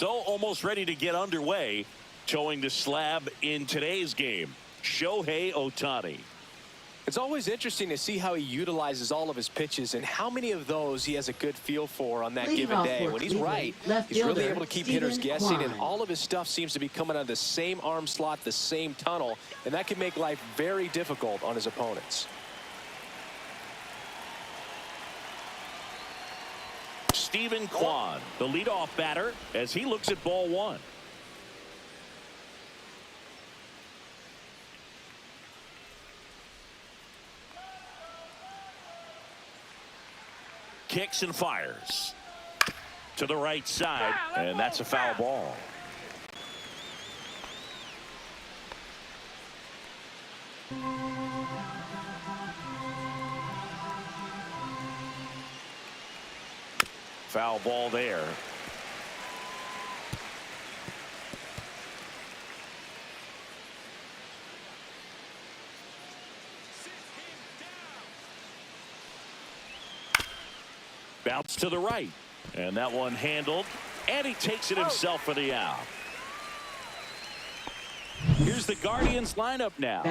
So almost ready to get underway. Towing the slab in today's game, Shohei Ohtani. It's always interesting to see how he utilizes all of his pitches and how many of those he has a good feel for on that given day. When he's right, he's really able to keep hitters guessing, and all of his stuff seems to be coming out of the same arm slot, the same tunnel, and that can make life very difficult on his opponents. Steven Kwan, the leadoff batter, as he looks at ball one. Kicks and fires to the right side, and that's a foul ball. Foul ball there. Bounce to the right, and that one handled, and he takes it himself for the out. Here's the Guardians lineup now.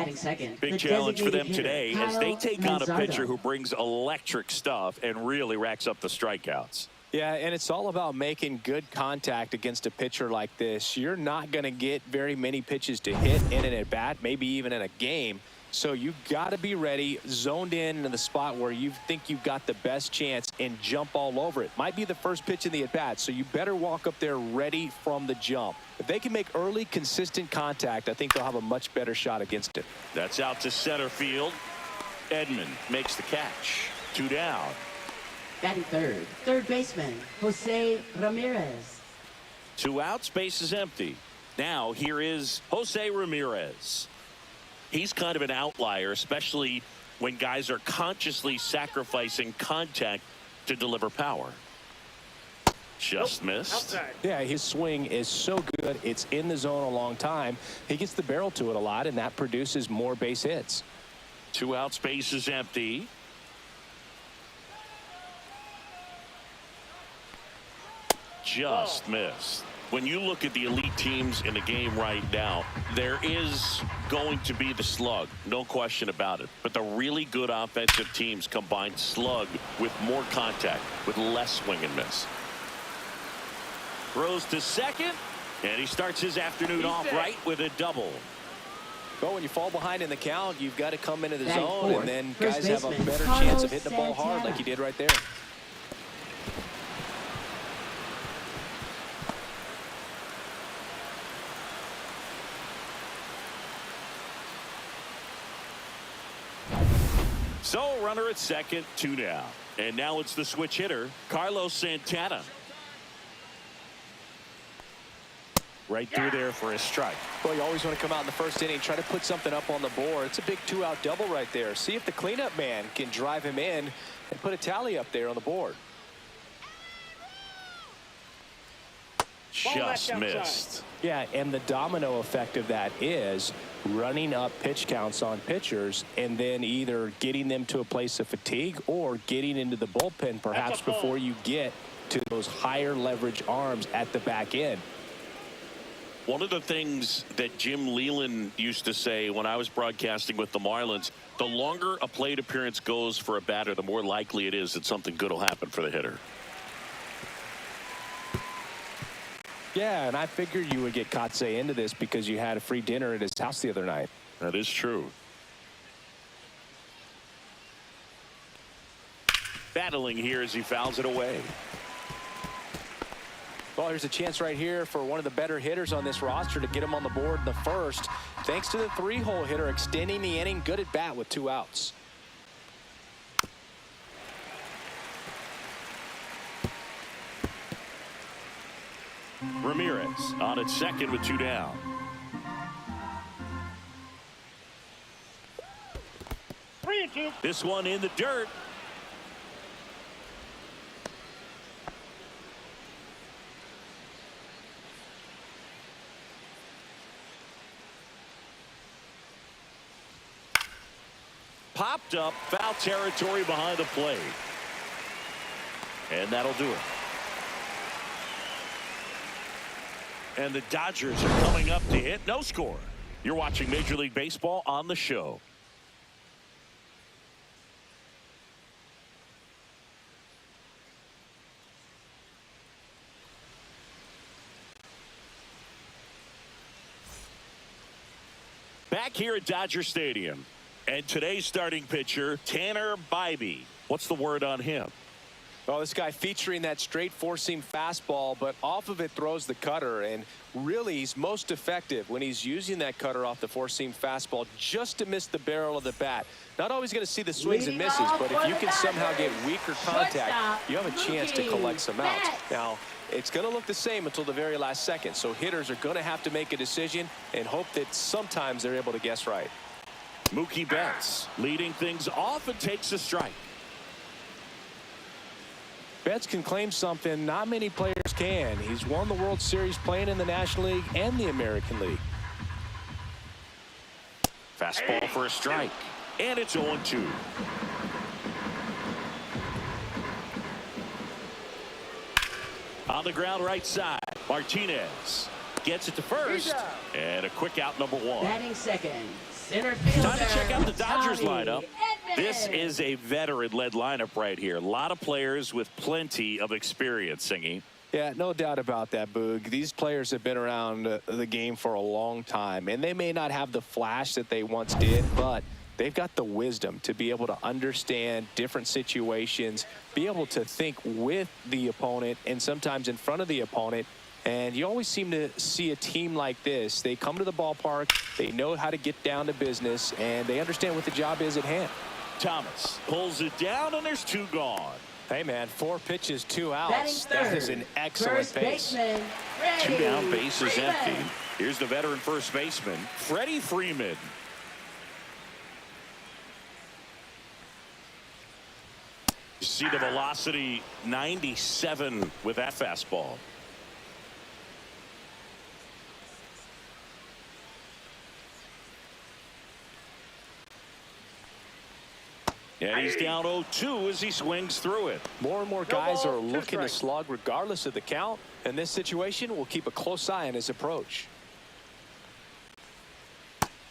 Big challenge for them today as they take on a pitcher who brings electric stuff and really racks up the strikeouts. Yeah, and it's all about making good contact against a pitcher like this. You're not going to get very many pitches to hit in an at-bat, maybe even in a game. So you got to be ready, zoned in the spot where you think you've got the best chance and jump all over it. Might be the first pitch in the at-bat, so you better walk up there ready from the jump. If they can make early, consistent contact, I think they'll have a much better shot against it. That's out to center field. Edman makes the catch. 2 down. Batting third, third baseman, Jose Ramirez. 2 outs, base is empty. Now here is Jose Ramirez. He's kind of an outlier, especially when guys are consciously sacrificing contact to deliver power. Just missed. Outside. Yeah, his swing is so good. It's in the zone a long time. He gets the barrel to it a lot, and that produces more base hits. 2 outs, base is empty. Just missed. When you look at the elite teams in the game right now, there is going to be the slug, no question about it. But the really good offensive teams combine slug with more contact, with less swing and miss. Throws to second, and he starts his afternoon off right with a double. Well, when you fall behind in the count, you've got to come into the Batting zone, fourth, and then first guys have a baseman, better Carlos chance of hitting the ball hard Santana. like he did right there. So runner at second, 2 down. And now it's the switch hitter, Carlos Santana. Right through there for a strike. Well, you always want to come out in the first inning, try to put something up on the board. It's a big 2-out double right there. See if the cleanup man can drive him in and put a tally up there on the board. Just missed. Yeah, and the domino effect of that is running up pitch counts on pitchers and then either getting them to a place of fatigue or getting into the bullpen perhaps before you get to those higher leverage arms at the back end. One of the things that Jim Leland used to say when I was broadcasting with the Marlins, the longer a plate appearance goes for a batter, the more likely it is that something good will happen for the hitter. Yeah, and I figured you would get Kotsay into this because you had a free dinner at his house the other night. That is true. Battling here as he fouls it away. Well, here's a chance right here for one of the better hitters on this roster to get him on the board in the first. Thanks to the 3-hole hitter extending the inning. Good at bat with 2 outs. Ramirez on at second with 2 down. This one in the dirt. Popped up, foul territory behind the plate. And that'll do it. And the Dodgers are coming up to hit. No score. You're watching Major League Baseball on the show. Back here at Dodger Stadium. And today's starting pitcher, Tanner Bybee. What's the word on him? Well, this guy featuring that straight four-seam fastball, but off of it throws the cutter. And really, he's most effective when he's using that cutter off the four-seam fastball just to miss the barrel of the bat. Not always going to see the swings and misses, but if you can somehow get weaker contact, you have a chance to collect some outs. Now, it's going to look the same until the very last second, so hitters are going to have to make a decision and hope that sometimes they're able to guess right. Mookie Betts leading things off and takes a strike. Betts can claim something not many players can. He's won the World Series playing in the National League and the American League. Fastball for a strike. And it's 0-2. On the ground right side, Martinez gets it to first. And a quick out, number 1. Batting second, center fielder. Time to check out the Dodgers Tommy lineup. Edman. This is a veteran-led lineup right here. A lot of players with plenty of experience, Singy. Yeah, no doubt about that, Boog. These players have been around the game for a long time, and they may not have the flash that they once did, but they've got the wisdom to be able to understand different situations, be able to think with the opponent and sometimes in front of the opponent. And you always seem to see a team like this. They come to the ballpark, they know how to get down to business, and they understand what the job is at hand. Thomas pulls it down, and there's 2 gone. Hey, man, 4 pitches, 2 outs. Batting That is third, an excellent first pace. baseman, 2 down, Freddie bases Freeman. empty. Here's the veteran first baseman, Freddie Freeman. You see the velocity, 97 with that fastball. And he's down 0-2 as he swings through it. More and more guys are looking to slug regardless of the count. In this situation, we'll keep a close eye on his approach.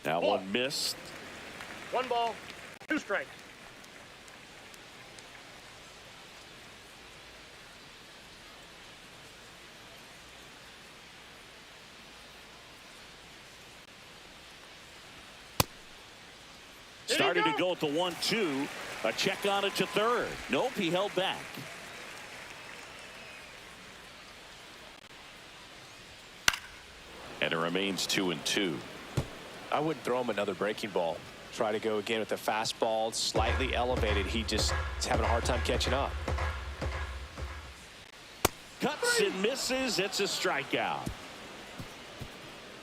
That one missed. 1 ball, 2 strikes. Started to go at the 1-2. A check on it to third. Nope, he held back. And it remains 2-2. I wouldn't throw him another breaking ball. Try to go again with the fastball, slightly elevated. He just is having a hard time catching up. Cuts and misses. It's a strikeout.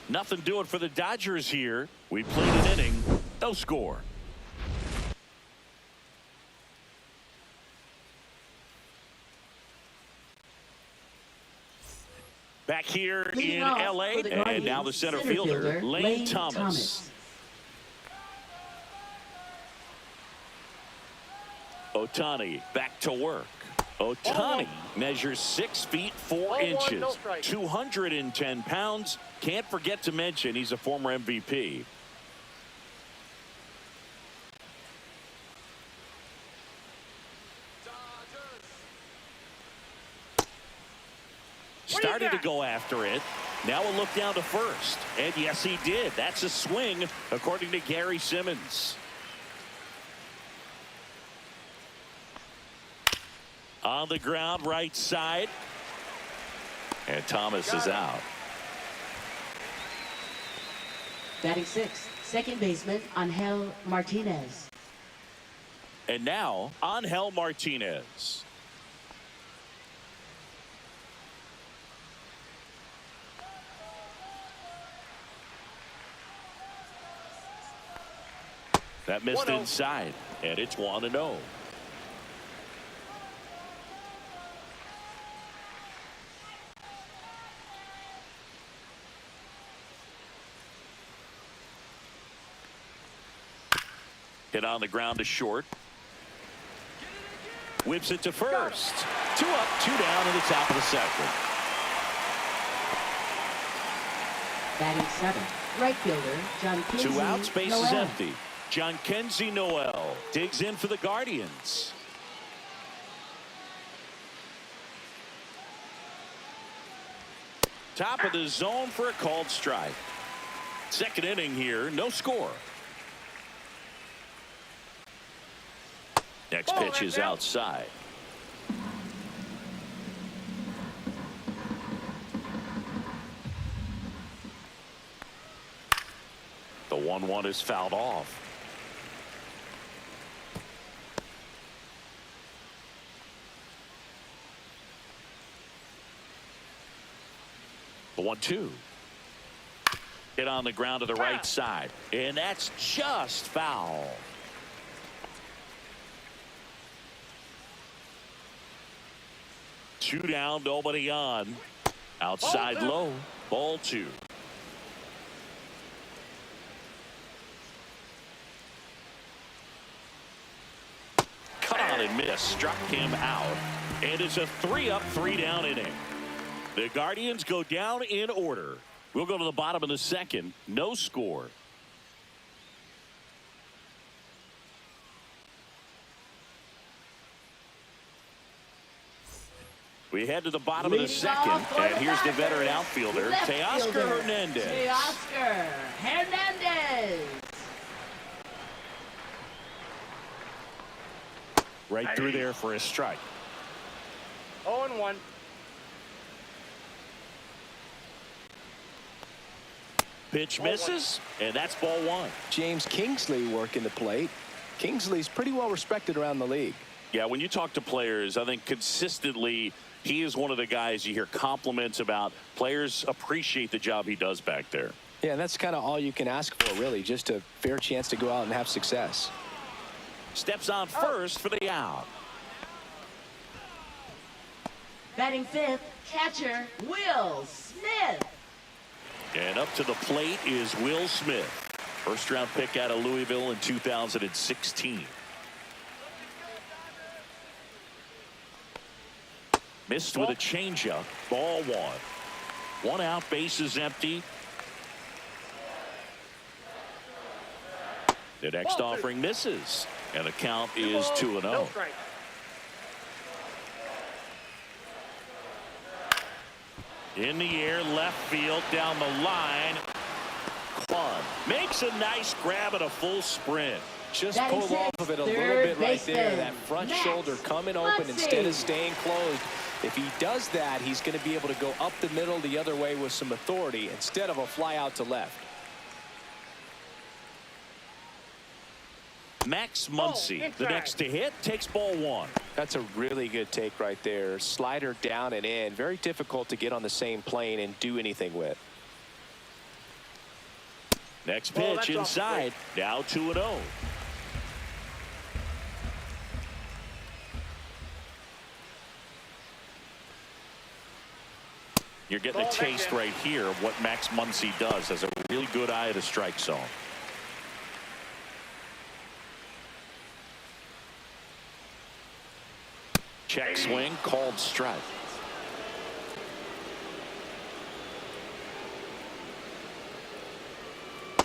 Nothing doing for the Dodgers here. We played an inning. No score. Back here Leading in off L.A. for the and Guardians, now the center center fielder, fielder, Lane Thomas. Ohtani back to work. Ohtani measures 6 feet 4 inches, 210 pounds. Can't forget to mention he's a former MVP. Started to go after it. Now a look down to first. And yes, he did. That's a swing, according to Gary Simmons. On the ground, right side. And Thomas is out. Batting sixth, second baseman, Angel Martinez. And now, Angel Martinez. That missed inside, and it's 1-0. Hit on the ground to short. Whips it to first. 2 up, 2 down in the top of the second. Batting 7th, right fielder John Kinsey. 2 outs, base is Noel. empty. John Kinsey Noel digs in for the Guardians. Top of the zone for a called strike. Second inning here, no score. Next pitch is outside. The 1-1 is fouled off. The 1-2. Hit on the ground to the right side, and that's just foul. Two down, nobody on. Outside low, ball 2. Cut on and miss, struck him out, and it's a 3-up, 3-down inning. The Guardians go down in order. We'll go to the bottom of the second. No score. We head to the bottom of the second. And here's the veteran outfielder, Teoscar Hernandez. Teoscar Hernandez. Right through there for a strike. 0-1. Pitch misses, and that's ball 1. James Kingsley working the plate. Kingsley's pretty well respected around the league. Yeah, when you talk to players, I think consistently he is one of the guys you hear compliments about. Players appreciate the job he does back there. Yeah, and that's kind of all you can ask for, really, just a fair chance to go out and have success. Steps on first for the out. Batting 5th, catcher Will Smith. And up to the plate is Will Smith. First round pick out of Louisville in 2016. Missed with a changeup. Ball 1. 1 out, base is empty. The next offering misses. And the count is 2-0. No strike. In the air, left field, down the line. Quan makes a nice grab at a full sprint. Just Batting pulled off of it a little bit right there. That front shoulder coming open instead of staying closed. If he does that, he's going to be able to go up the middle the other way with some authority instead of a fly out to left. Max Muncy, the next to hit, takes ball 1. That's a really good take right there. Slider down and in. Very difficult to get on the same plane and do anything with. Next pitch inside. Now 2-0. You're getting a taste right here of what Max Muncy does. Has a really good eye at the strike zone. Check swing, called strike.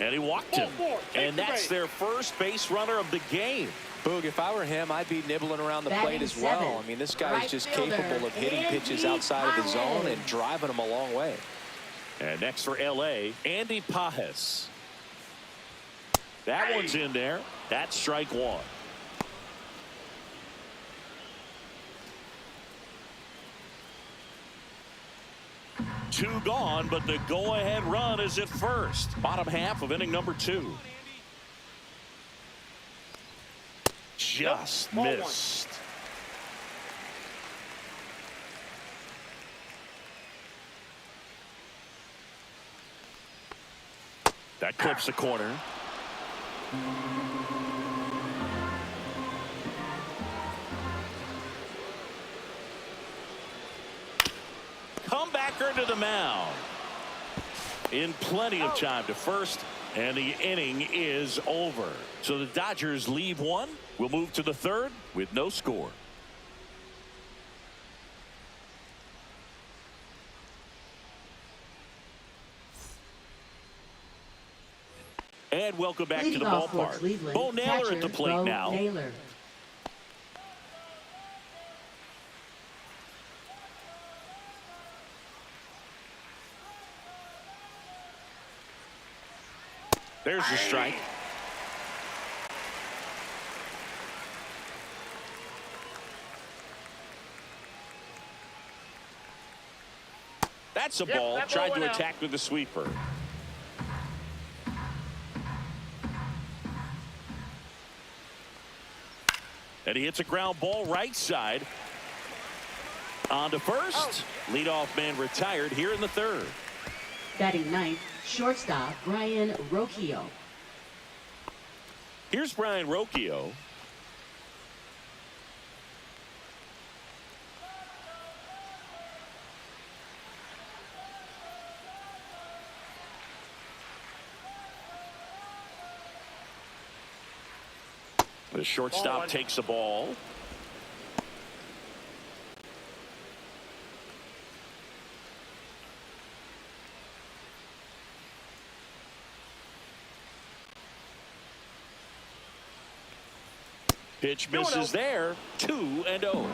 And he walked him. And that's their first base runner of the game. Boog, if I were him, I'd be nibbling around the plate as well. I mean, this guy's just capable of hitting pitches outside of the zone and driving them a long way. And next for L.A., Andy Pajes. That one's in there. That's strike 1. Two gone, but the go-ahead run is at first. Bottom half of inning number 2. Just missed. That clips the corner. Comebacker to the mound. In plenty of time to first, and the inning is over. So the Dodgers leave one. We'll move to the third with no score. And welcome back to Leading the off for ballpark. Cleveland, Bo Naylor catcher, at the plate Bo now. Naylor. There's the strike. That's a ball. that ball Tried to went out. attack with the sweeper. And he hits a ground ball right side. On to first. Leadoff man retired here in the third. Batting ninth, shortstop Brian Rocchio. Here's Brian Rocchio. The shortstop takes the ball. Pitch misses there. 2-0.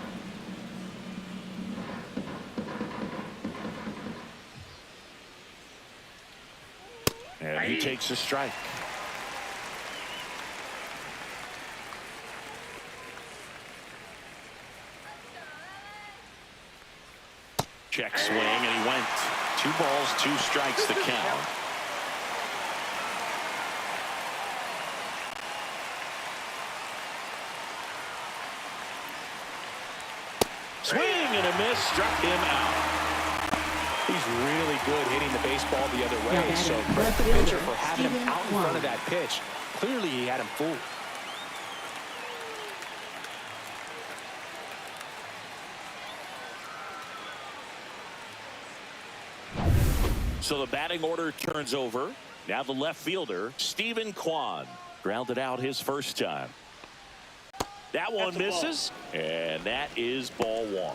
And he takes a strike. Check swing, and he went. 2 balls, 2 strikes to count. Swing and a miss, struck him out. He's really good hitting the baseball the other way, Yeah, so that is credit the left pitcher fielder, for having him Steven out in front Kwan. of that pitch. Clearly, he had him fooled. So the batting order turns over. Now the left fielder, Steven Kwan, grounded out his first time. That one misses, and that is ball 1.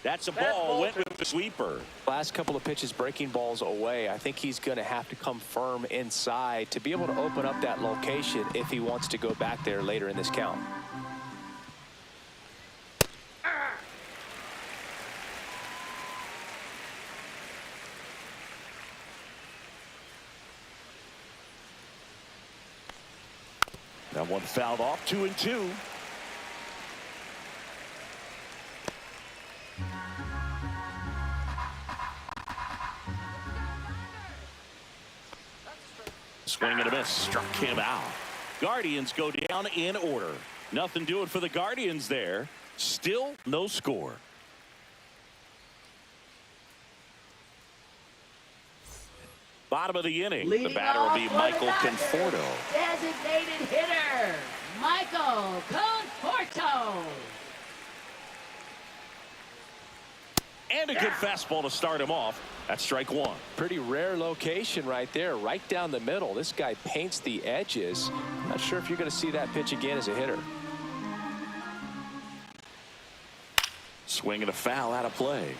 That's a ball, went with the sweeper. Last couple of pitches breaking balls away. I think he's going to have to come firm inside to be able to open up that location if he wants to go back there later in this count. That one fouled off. 2-2. Swing and a miss, struck him out. Guardians go down in order. Nothing doing for the Guardians there. Still no score. Bottom of the inning. The batter will be Michael Conforto. Designated hitter, Michael Conforto. And a good fastball to start him off. That's strike 1. Pretty rare location right there, right down the middle. This guy paints the edges. Not sure if you're going to see that pitch again as a hitter. Swing and a foul out of play.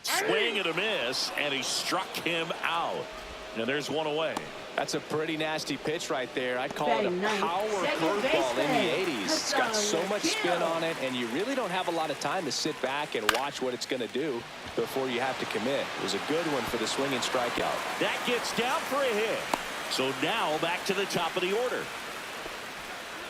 Swing and a miss, and he struck him out. And there's one away. That's a pretty nasty pitch right there. I'd call it a Batting ninth, power second curveball in the baseman, 80s. It's got so much spin Kill. on it, and you really don't have a lot of time to sit back and watch what it's going to do before you have to commit. It was a good one for the swinging strikeout. That gets down for a hit. So now back to the top of the order.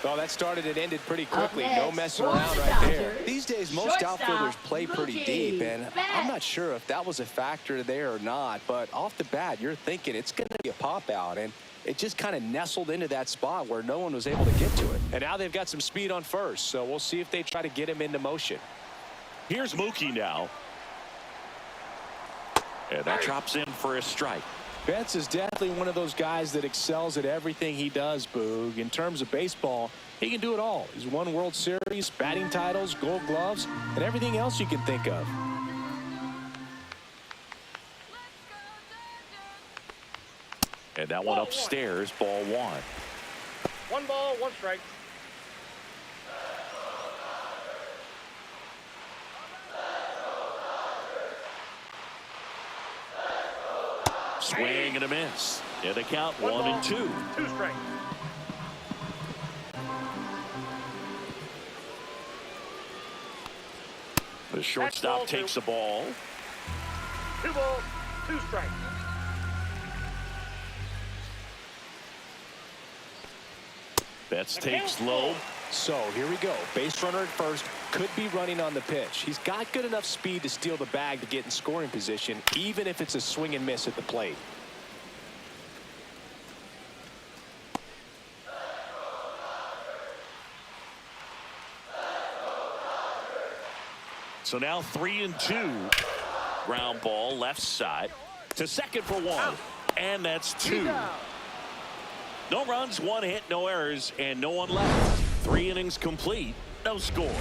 Well, that started and ended pretty quickly. Up No next, messing for around the right there. Dodgers, These days, most shortstop, outfielders play pretty Mookie deep, and I'm Betts. not sure if that was a factor there or not. But off the bat, you're thinking it's going to be a pop out, and it just kind of nestled into that spot where no one was able to get to it. And now they've got some speed on first, so we'll see if they try to get him into motion. Here's Mookie now. And that drops in for a strike. Betts is definitely one of those guys that excels at everything he does, Boog. In terms of baseball, he can do it all. He's won World Series, batting titles, Gold Gloves, and everything else you can think of. And that one upstairs, ball one. 1 ball, 1 strike. Swing and a miss. And the count 1 1 ball, and 2. 2 strikes. The shortstop takes the ball. 2 balls, 2 strikes. Betts takes low. So here we go. Base runner at first, could be running on the pitch. He's got good enough speed to steal the bag to get in scoring position, even if it's a swing and miss at the plate. So now 3 and 2. Ground ball left side to second for 1. And that's 2. No runs, 1 hit, no errors, and no one left. 3 innings complete, no score.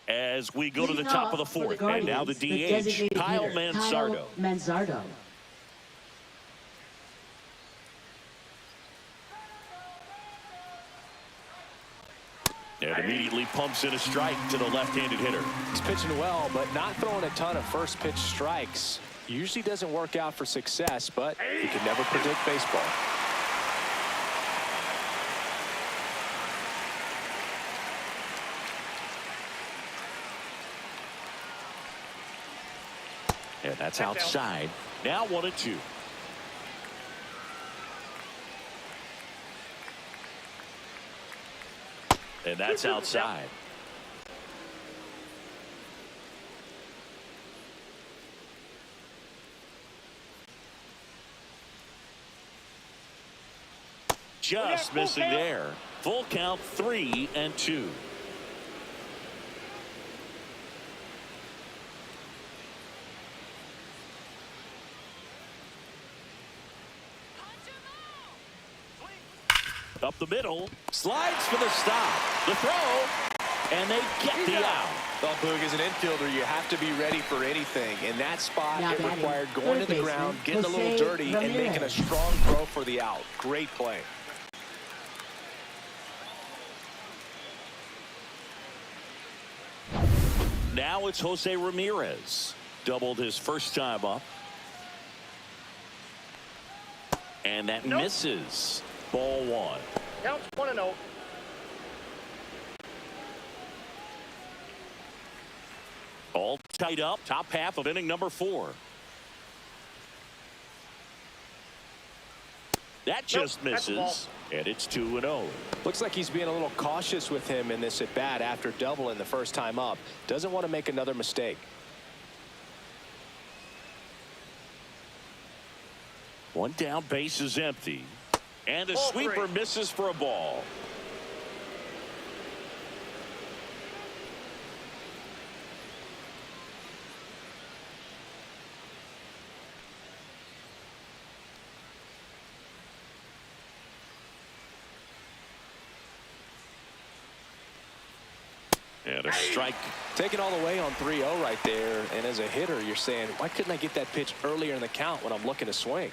As we go to the top of the 4th, and now the DH, Kyle Manzardo. And immediately pumps in a strike to the left-handed hitter. He's pitching well, but not throwing a ton of first pitch strikes. Usually doesn't work out for success, but you can never predict baseball. And that's outside. Now 1 and 2. And that's outside. Just missing there. Full count 3 and 2. Up the middle, slides for the stop. The throw, and they get the out. Well, Boog, as an infielder, you have to be ready for anything. In that spot, it required going to the ground, getting a little dirty, and making a strong throw for the out. Great play. Now it's Jose Ramirez. Doubled his first time up. And that misses. Ball 1. Counts 1 and 0. All tied up. Top half of inning number 4. That just misses. And it's 2 and 0. Looks like he's being a little cautious with him in this at bat after doubling the first time up. Doesn't want to make another mistake. One down, base is empty. And the sweeper misses for a ball. And a strike. Taking all the way on 3-0 right there. And as a hitter, you're saying, why couldn't I get that pitch earlier in the count when I'm looking to swing?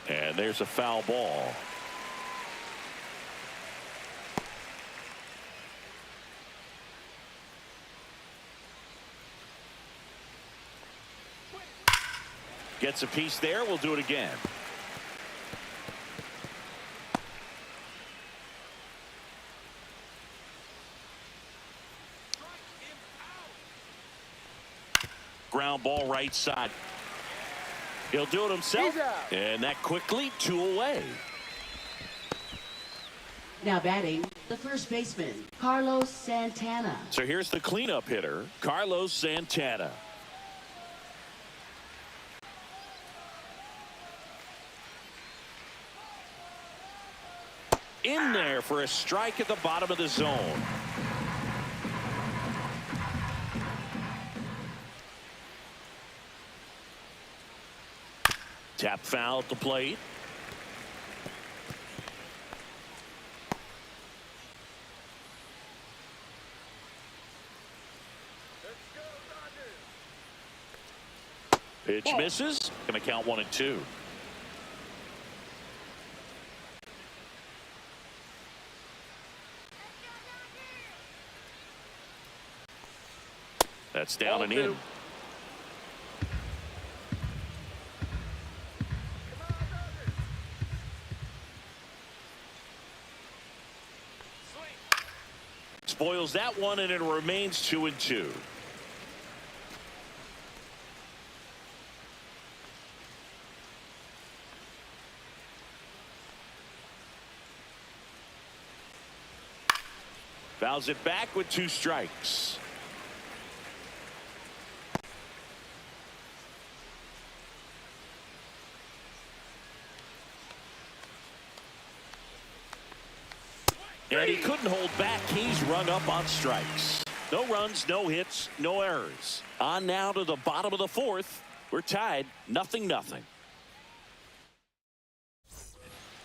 And there's a foul ball. Gets a piece there. We'll do it again. Ground ball right side. He'll do it himself. And that quickly 2 away. Now batting, the first baseman, Carlos Santana. So here's the cleanup hitter, Carlos Santana. In there for a strike at the bottom of the zone. Tap foul at the plate. Pitch misses. Going to count 1-2. That's down and in. Spoils that one, and it remains 2-2. Fouls it back with 2 strikes. And he couldn't hold back. He's rung up on strikes. No runs, no hits, no errors. On now to the bottom of the 4th. We're tied 0-0.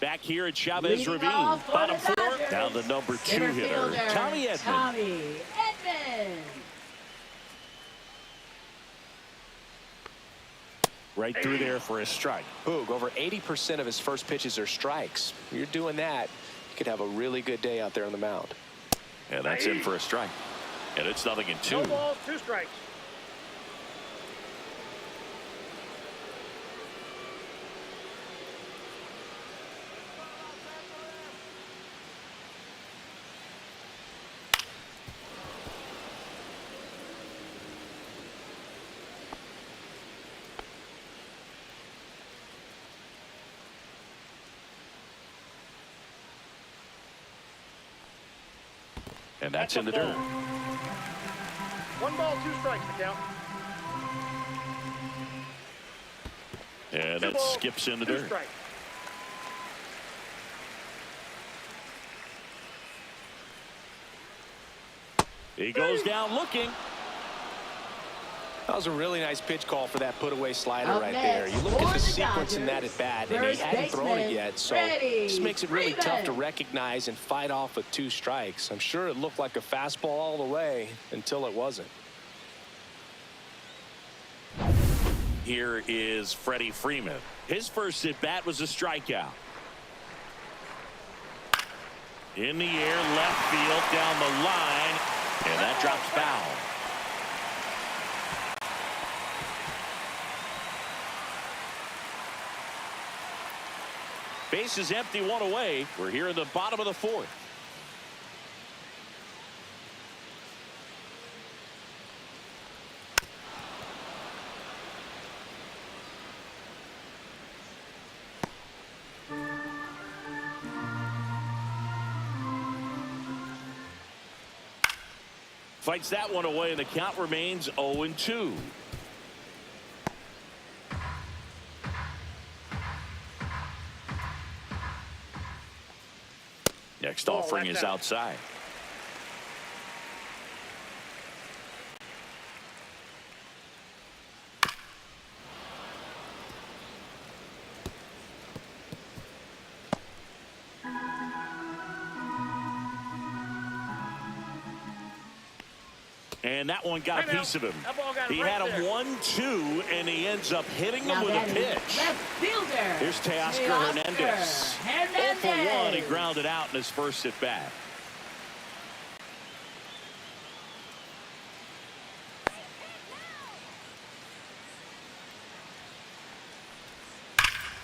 Back here at Chavez Ravine. Bottom 4. Now the number 2 hitter, Tommy Edman. Right through there for a strike. Boog, over 80% of his first pitches are strikes. You're doing that, you could have a really good day out there on the mound. And that's in for a strike. And it's 0-2. No balls, 2 strikes. And that's in the dirt. 1 ball, 2 strikes to count. And it skips in the dirt. Strikes. He goes down looking. That was a really nice pitch call for that put-away slider Up right next, there. You look at for the the sequence in that Dodgers, at-bat, and he first hadn't thrown it baseman, yet, so Freddie this makes it really tough to Freeman. recognize and fight off with 2 strikes. I'm sure it looked like a fastball all the way until it wasn't. Here is Freddie Freeman. His first at-bat was a strikeout. In the air, left field, down the line, and that drops foul. Base is empty, 1 away. We're here in the bottom of the 4th. Fights that one away, and the count remains 0-2. Next offering is outside. And that one got a piece of him. He had him 1-2, and he ends up hitting him with a pitch. Left fielder. Here's Teoscar Hernandez. 0 for 1. He grounded out in his first at bat.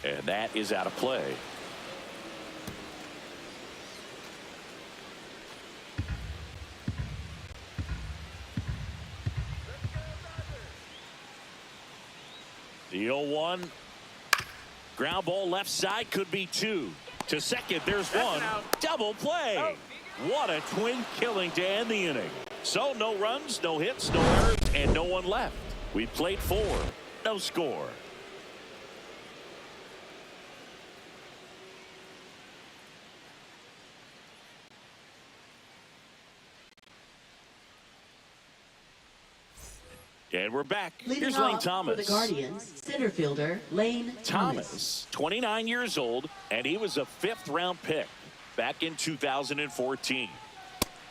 And that is out of play. The 0-1. Ground ball left side, could be 2. To second, there's 1. Double play. What a twin killing to end the inning. So no runs, no hits, no errors, and no one left. We played 4. No score. And we're back. Leading Here's Lane off Thomas. for the Guardians, center fielder Lane Thomas. 29 years old, and he was a 5th-round pick back in 2014.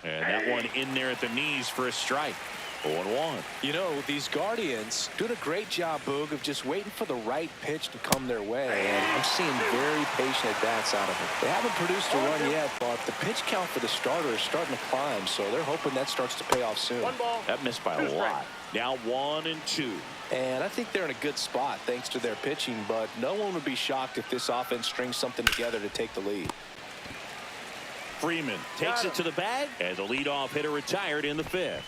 And that one in there at the knees for a strike. 0-1. You know, these Guardians doing a great job, Boog, of just waiting for the right pitch to come their way. And I'm seeing very patient at-bats out of it. They haven't produced a run yet, but the pitch count for the starter is starting to climb, so they're hoping that starts to pay off soon. One ball. That missed by a lot. Now 1-2. And I think they're in a good spot thanks to their pitching, but no one would be shocked if this offense strings something together to take the lead. Freeman takes it to the bag, and the leadoff hitter retired in the 5th.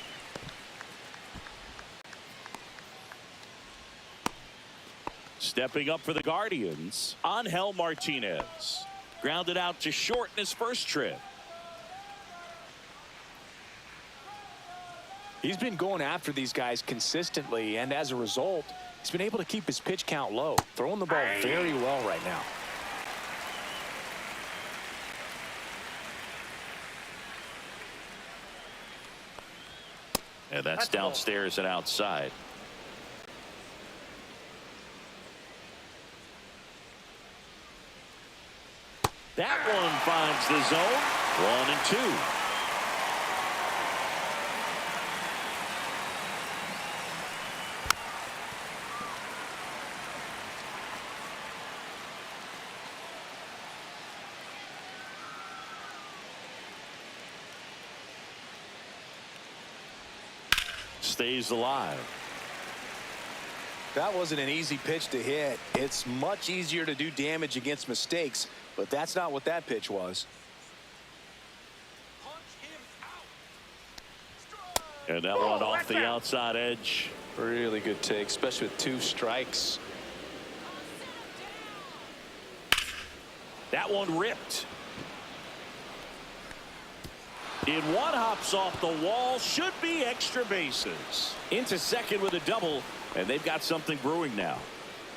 Stepping up for the Guardians, Angel Martinez. Grounded out to short in his first trip. He's been going after these guys consistently, and as a result, he's been able to keep his pitch count low, throwing the ball very well right now. And that's downstairs and outside. That one finds the zone. 1-2. Stays alive. That wasn't an easy pitch to hit. It's much easier to do damage against mistakes, but that's not what that pitch was. And that one off the outside edge. Really good take, especially with 2 strikes. That one ripped. In one, hops off the wall. Should be extra bases. Into second with a double, and they've got something brewing now.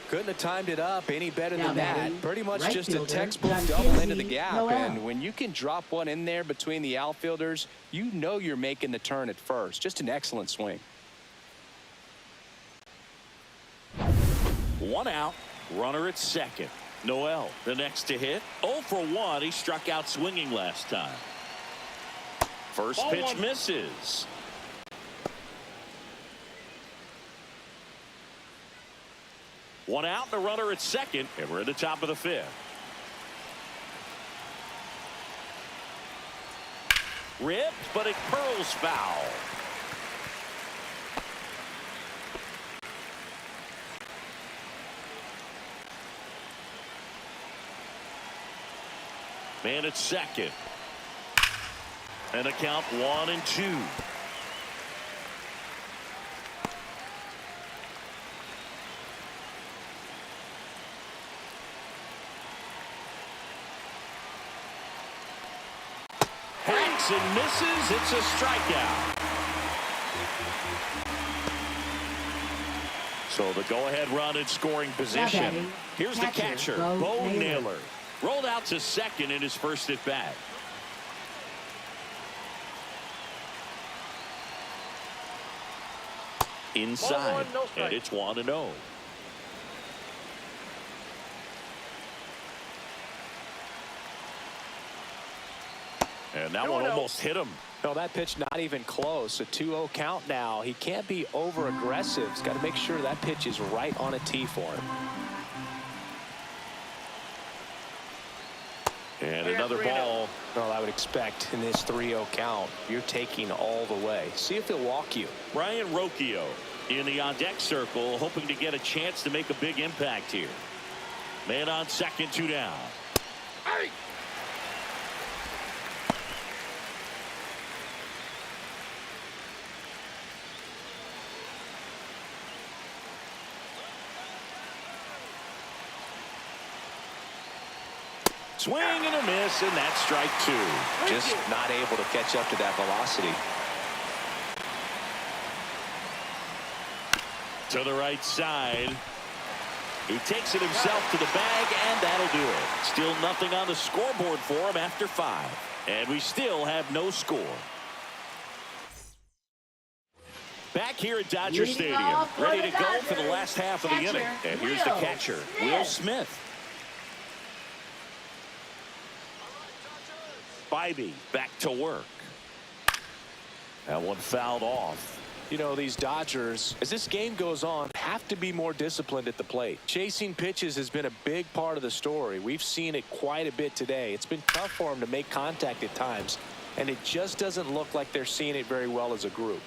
Couldn't have timed it up any better Now than that. batting, Pretty much right just a fielder, textbook John double Casey, into the gap. no out. And when you can drop one in there between the outfielders, you know you're making the turn at first. Just an excellent swing. 1 out. Runner at second. Noel, the next to hit. 0 for 1. He struck out swinging last time. First pitch misses. One out, the runner at second, and we're at the top of the 5th. Ripped, but it curls foul. Man at second. And a count 1-2. Hacks and misses. It's a strikeout. So the go-ahead run in scoring position. Here's the catcher, Bo Naylor. Rolled out to second in his first at bat. Inside, and it's 1-0. And that one almost hit him. No, that pitch not even close. A 2-0 count now. He can't be over-aggressive. He's got to make sure that pitch is right on a tee for him. And another ball. Well, I would expect in this 3-0 count, you're taking all the way. See if he'll walk you. Brian Rocchio in the on-deck circle, hoping to get a chance to make a big impact here. Man on second, 2 down. Hey! Swing and a miss, and that's strike 2. Just not able to catch up to that velocity. To the right side. He takes it himself to the bag, and that'll do it. Still nothing on the scoreboard for him after 5. And we still have no score. Back here at Dodger Leading Stadium, off for ready the to go for the Dodgers, last half of the catcher, inning. And here's the Will catcher, Smith. Will Smith. Bybee back to work. That one fouled off. You know, these Dodgers, as this game goes on, have to be more disciplined at the plate. Chasing pitches has been a big part of the story. We've seen it quite a bit today. It's been tough for them to make contact at times, and it just doesn't look like they're seeing it very well as a group.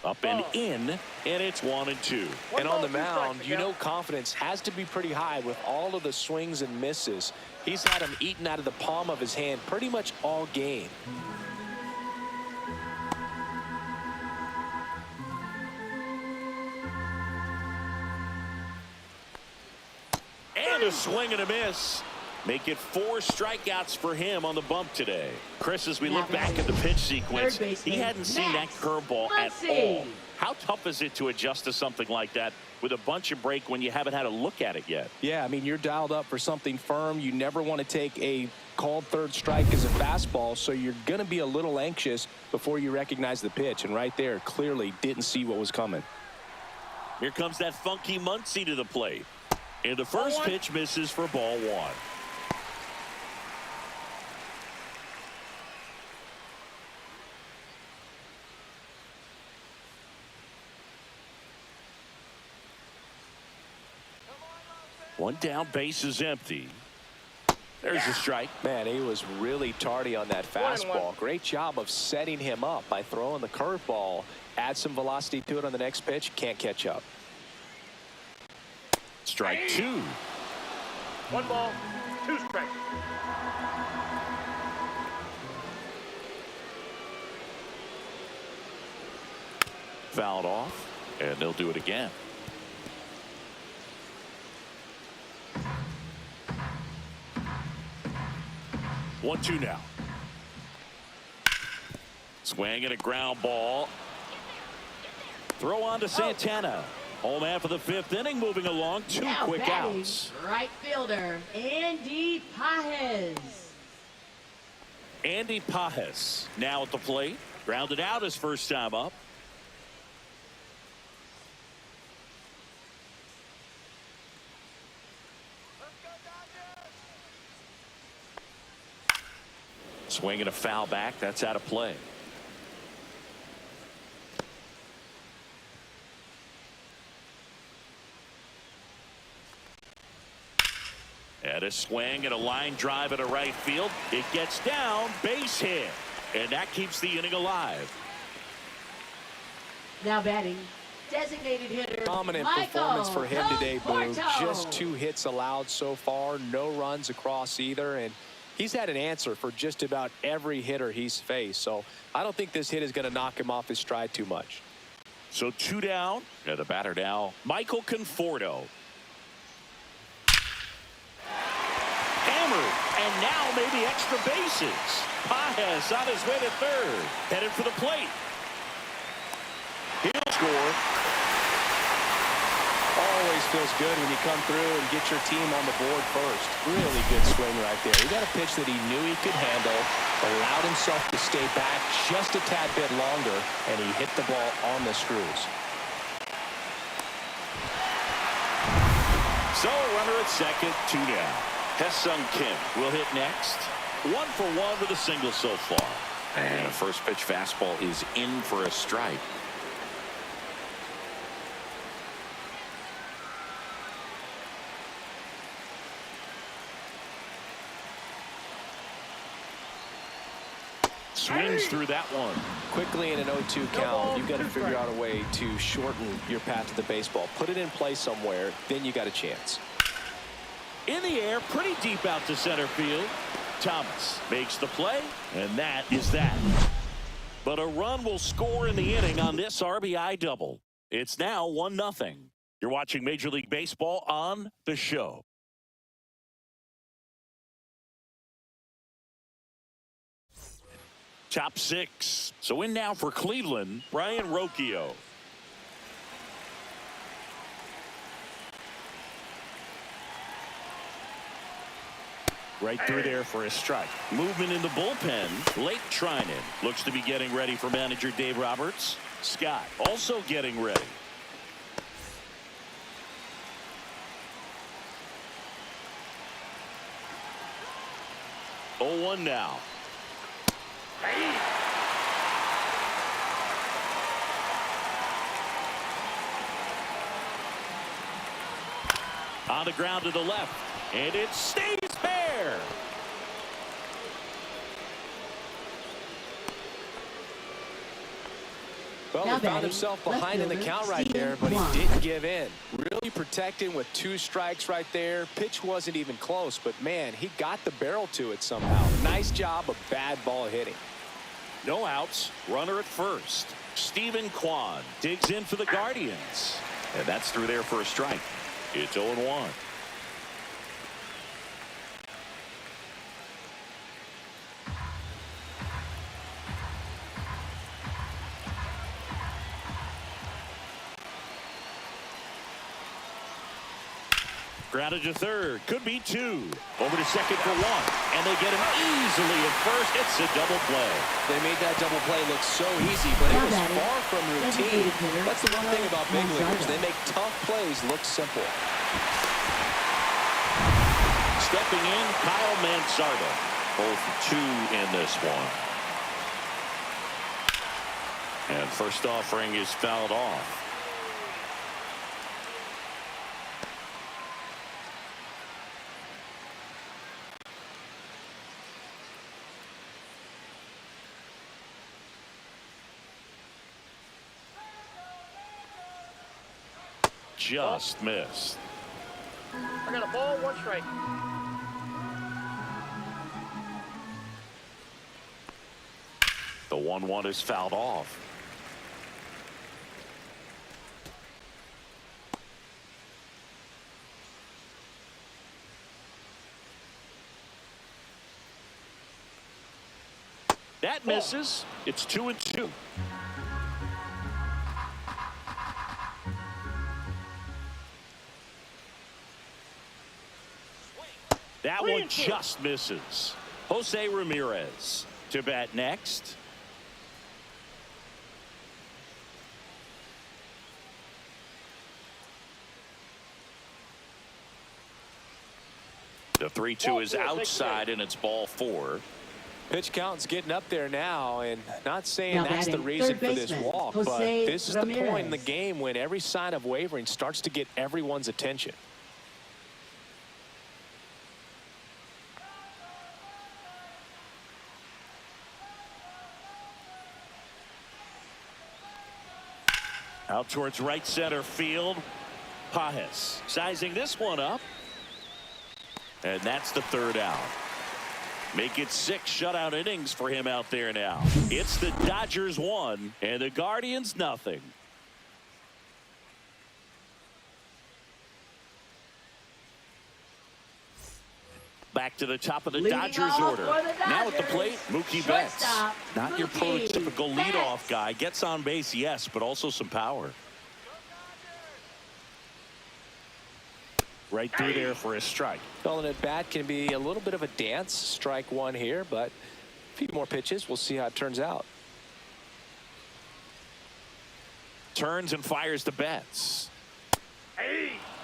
Up and in, and it's 1-2. And on the mound, you know confidence has to be pretty high with all of the swings and misses. He's had them eaten out of the palm of his hand pretty much all game. And a swing and a miss. Make it 4 strikeouts for him on the bump today. Chris, as we look back at the pitch sequence, he hadn't seen that curveball at all. How tough is it to adjust to something like that with a bunch of break when you haven't had a look at it yet? Yeah, I mean, you're dialed up for something firm. You never want to take a called third strike as a fastball, so you're going to be a little anxious before you recognize the pitch. And right there, clearly didn't see what was coming. Here comes that funky Muncy to the plate. And the first pitch misses for ball 1. One down, base is empty. There's a strike. Man, he was really tardy on that fastball. Great job of setting him up by throwing the curveball. Add some velocity to it on the next pitch. Can't catch up. Strike 2. 1 ball, 2 strikes. Fouled off, and they'll do it again. One, 2 now. Swing and a ground ball. Throw on to Santana. Home half of the 5th inning, moving along. 2 Now quick batting, outs. right fielder, Andy Pajes. Andy Pajes now at the plate. Grounded out his first time up. Swing and a foul back. That's out of play. And a swing and a line drive at a right field. It gets down, base hit. And that keeps the inning alive. Now batting, designated hitter, Dominant Michael performance for him today, Boo. Conforto. Just 2 hits allowed so far. No runs across either. And he's had an answer for just about every hitter he's faced. So I don't think this hit is going to knock him off his stride too much. So 2 down. And the batter now, Michael Conforto. Hammered. And now maybe extra bases. Pajes on his way to third. Headed for the plate. He'll score. Always feels good when you come through and get your team on the board first. Really good swing right there. He got a pitch that he knew he could handle, allowed himself to stay back just a tad bit longer, and he hit the ball on the screws. So runner at second, 2 down. Hesung Kim will hit next. 1 for 1 with a single so far. And a first pitch fastball is in for a strike. Swings through that one. Quickly in an 0-2 count, you've got to figure out a way to shorten your path to the baseball. Put it in play somewhere, then you got a chance. In the air, pretty deep out to center field. Thomas makes the play, and that is that. But a run will score in the inning on this RBI double. It's now 1-0. You're watching Major League Baseball on The Show. Top 6. So in now for Cleveland, Brian Rocchio. Right through there for a strike. Movement in the bullpen. Late Trinan looks to be getting ready for manager Dave Roberts. Scott also getting ready. Oh, 1 now. On the ground to the left, and it stays there. Well, he found himself behind in the count right there, but he didn't give in. Really protecting with 2 strikes right there. Pitch wasn't even close, but man, he got the barrel to it somehow. Nice job of bad ball hitting. No outs. Runner at first. Stephen Kwan digs in for the Guardians. And that's through there for a strike. It's 0-1. Grounded to third. Could be 2. Over to second for 1. And they get him easily at first. It's a double play. They made that double play look so easy, but it was far from routine. That's the one thing about big leaguers. They make tough plays look simple. Stepping in, Kyle Mansardo. 0 for 2 in this one. And first offering is fouled off. Just missed. I got a ball, 1 strike. The 1-1 is fouled off. That misses. It's 2-2. That one just misses. Jose Ramirez to bat next. The 3-2 is outside, and it's ball 4. Pitch count's getting up there now, and not saying that's the reason for this walk, but this is the point in the game when every sign of wavering starts to get everyone's attention. Out towards right center field. Pajes sizing this one up. And that's the 3rd out. Make it 6 shutout innings for him out there now. It's the Dodgers 1 and the Guardians nothing. Back to the top of the Dodgers order. Now at the plate, Mookie Betts. Not your prototypical leadoff guy. Gets on base, yes, but also some power. Right through there for a strike. Well, an at-bat can be a little bit of a dance. Strike 1 here, but a few more pitches. We'll see how it turns out. Turns and fires the Betts.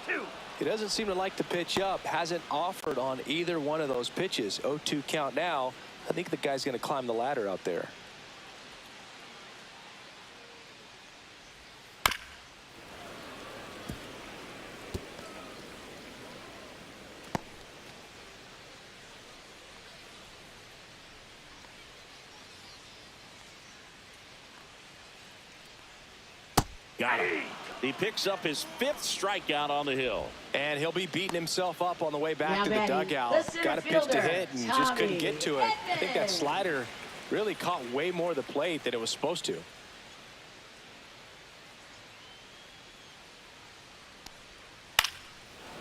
2. He doesn't seem to like to pitch up. Hasn't offered on either one of those pitches. 0-2 count now. I think the guy's going to climb the ladder out there. Got him. He picks up his 5th strikeout on the hill. And he'll be beating himself up on the way back to the dugout. Got a pitch to hit and just couldn't get to it. I think that slider really caught way more of the plate than it was supposed to.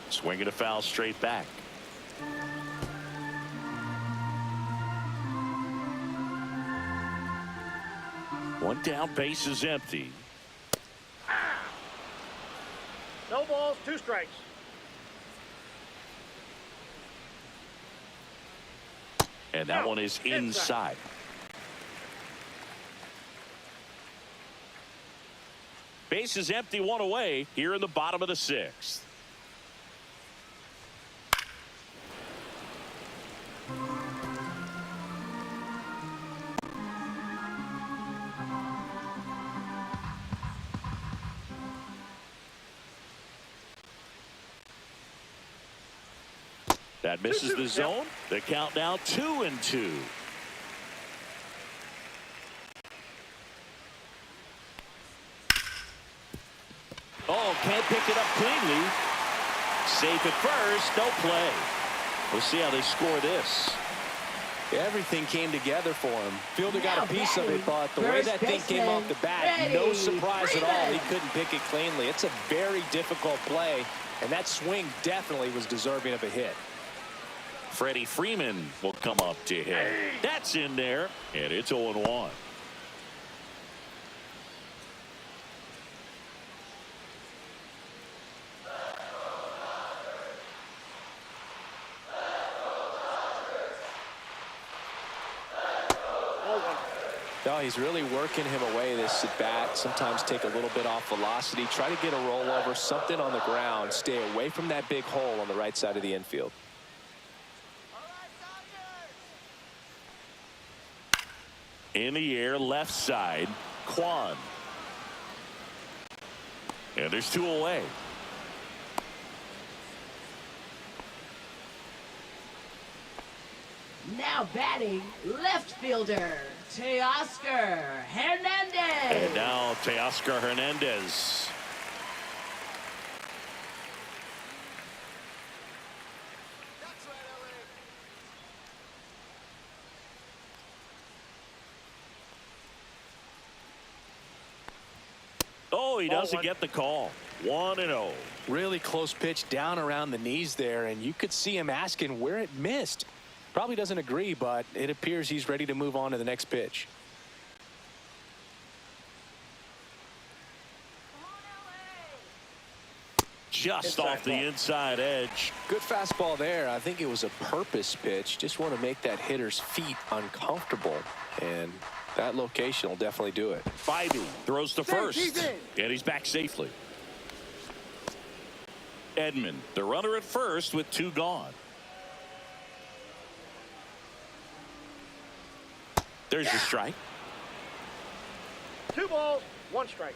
Swinging a foul straight back. One down, base is empty. No balls, 2 strikes. And that one is inside. Base is empty, one away here in the bottom of the sixth. That misses the zone. The count now 2-2. Oh, can't pick it up cleanly. Safe at first, no play. We'll see how they score this. Everything came together for him. Fielder got a piece of it, but the way that thing came off the bat, no surprise at all. He couldn't pick it cleanly. It's a very difficult play, and that swing definitely was deserving of a hit. Freddie Freeman will come up to hit. That's in there, and it's 0-1. No, he's really working him away this at bat. Sometimes take a little bit off velocity. Try to get a rollover, something on the ground. Stay away from that big hole on the right side of the infield. In the air, left side, Kwan. And there's two away. Now batting, left fielder, Teoscar Hernandez. And now Teoscar Hernandez. Oh, he doesn't get the call. 1-0. Really close pitch down around the knees there, and you could see him asking where it missed. Probably doesn't agree, but it appears he's ready to move on to the next pitch. Just off the inside edge. Good fastball there. I think it was a purpose pitch. Just want to make that hitter's feet uncomfortable, and that location will definitely do it. Biden throws to first, and he's back safely. Edman, the runner at first with two gone. There's your strike. 2 balls, 1 strike.